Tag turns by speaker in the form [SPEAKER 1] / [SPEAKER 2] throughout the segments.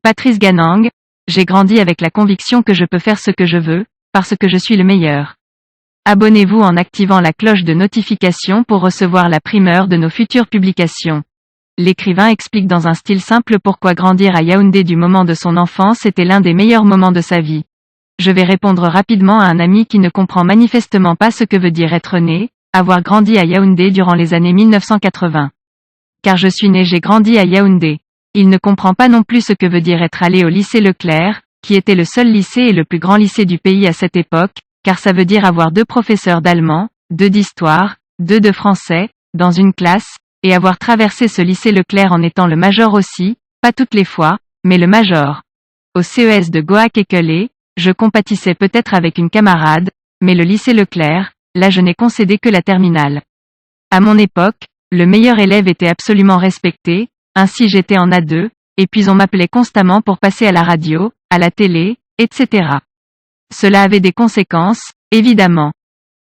[SPEAKER 1] Patrice Ganang, j'ai grandi avec la conviction que je peux faire ce que je veux, parce que je suis le meilleur. Abonnez-vous en activant la cloche de notification pour recevoir la primeur de nos futures publications. L'écrivain explique dans un style simple pourquoi grandir à Yaoundé du moment de son enfance était l'un des meilleurs moments de sa vie. Je vais répondre rapidement à un ami qui ne comprend manifestement pas ce que veut dire être né, avoir grandi à Yaoundé durant les années 1980. Car je suis né, j'ai grandi à Yaoundé. Il ne comprend pas non plus ce que veut dire être allé au lycée Leclerc, qui était le seul lycée et le plus grand lycée du pays à cette époque, car ça veut dire avoir 2 professeurs d'allemand, 2 d'histoire, 2 de français, dans une classe, et avoir traversé ce lycée Leclerc en étant le major aussi, pas toutes les fois, mais le major. Au CES de Goa-Kekelé, je compatissais peut-être avec une camarade, mais le lycée Leclerc, là je n'ai concédé que la terminale. À mon époque, le meilleur élève était absolument respecté, ainsi j'étais en A2, et puis on m'appelait constamment pour passer à la radio, à la télé, etc. Cela avait des conséquences, évidemment.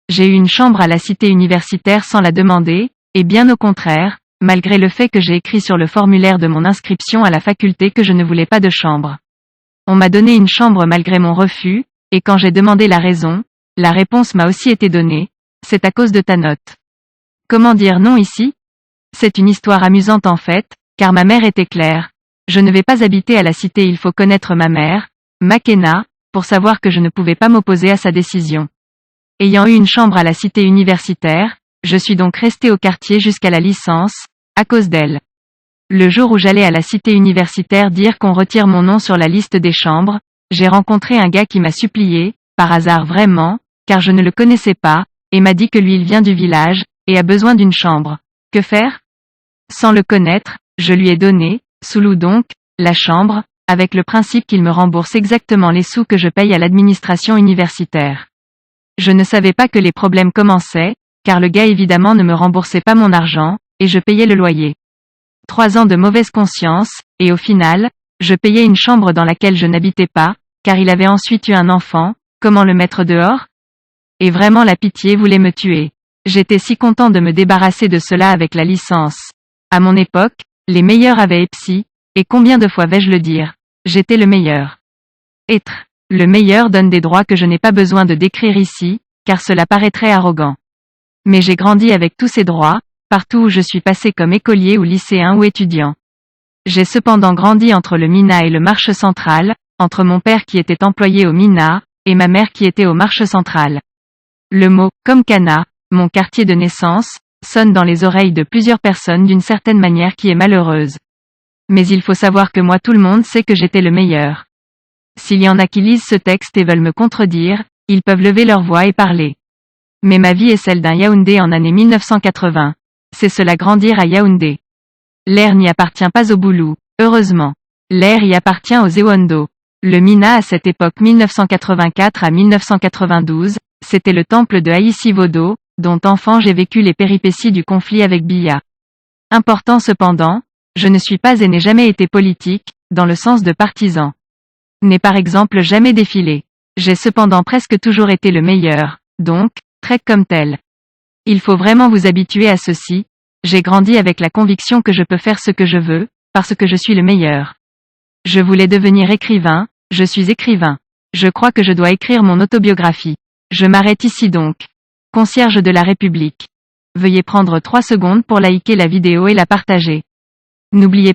[SPEAKER 1] J'ai eu une chambre à la cité universitaire sans la demander, et bien au contraire, malgré le fait que j'ai écrit sur le formulaire de mon inscription à la faculté que je ne voulais pas de chambre. On m'a donné une chambre malgré mon refus, et quand j'ai demandé la raison, la réponse m'a aussi été donnée, c'est à cause de ta note. Comment dire non ici? C'est une histoire amusante en fait, car ma mère était claire. Je ne vais pas habiter à la cité, il faut connaître ma mère, Makena, pour savoir que je ne pouvais pas m'opposer à sa décision. Ayant eu une chambre à la cité universitaire, je suis donc resté au quartier jusqu'à la licence, à cause d'elle. Le jour où j'allais à la cité universitaire dire qu'on retire mon nom sur la liste des chambres, j'ai rencontré un gars qui m'a supplié, par hasard vraiment, car je ne le connaissais pas, et m'a dit que lui il vient du village, et a besoin d'une chambre. Que faire? Sans le connaître, je lui ai donné, sous loup donc, la chambre, avec le principe qu'il me rembourse exactement les sous que je paye à l'administration universitaire. Je ne savais pas que les problèmes commençaient, car le gars évidemment ne me remboursait pas mon argent, et je payais le loyer. 3 ans de mauvaise conscience, et au final, je payais une chambre dans laquelle je n'habitais pas, car il avait ensuite eu un enfant, comment le mettre dehors? Et vraiment la pitié voulait me tuer. J'étais si content de me débarrasser de cela avec la licence. À mon époque, les meilleurs avaient EPSI, et combien de fois vais-je le dire? J'étais le meilleur. Être le meilleur donne des droits que je n'ai pas besoin de décrire ici, car cela paraîtrait arrogant. Mais j'ai grandi avec tous ces droits, partout où je suis passé comme écolier ou lycéen ou étudiant. J'ai cependant grandi entre le MINA et le Marché Central, entre mon père qui était employé au MINA, et ma mère qui était au Marché Central. Le mot « comme Cana », mon quartier de naissance, sonne dans les oreilles de plusieurs personnes d'une certaine manière qui est malheureuse. Mais il faut savoir que moi tout le monde sait que j'étais le meilleur. S'il y en a qui lisent ce texte et veulent me contredire, ils peuvent lever leur voix et parler. Mais ma vie est celle d'un Yaoundé en année 1980. C'est cela grandir à Yaoundé. L'air n'y appartient pas au Boulou, heureusement. L'air y appartient aux Ewondo. Le Mina à cette époque 1984 à 1992, c'était le temple de Aïssivodo, dont enfant j'ai vécu les péripéties du conflit avec Biya. Important cependant, je ne suis pas et n'ai jamais été politique, dans le sens de partisan. N'ai par exemple jamais défilé. J'ai cependant presque toujours été le meilleur, donc, traite comme tel. Il faut vraiment vous habituer à ceci, j'ai grandi avec la conviction que je peux faire ce que je veux, parce que je suis le meilleur. Je voulais devenir écrivain, je suis écrivain. Je crois que je dois écrire mon autobiographie. Je m'arrête ici donc. Concierge de la République. Veuillez prendre 3 secondes pour liker la vidéo et la partager. N'oubliez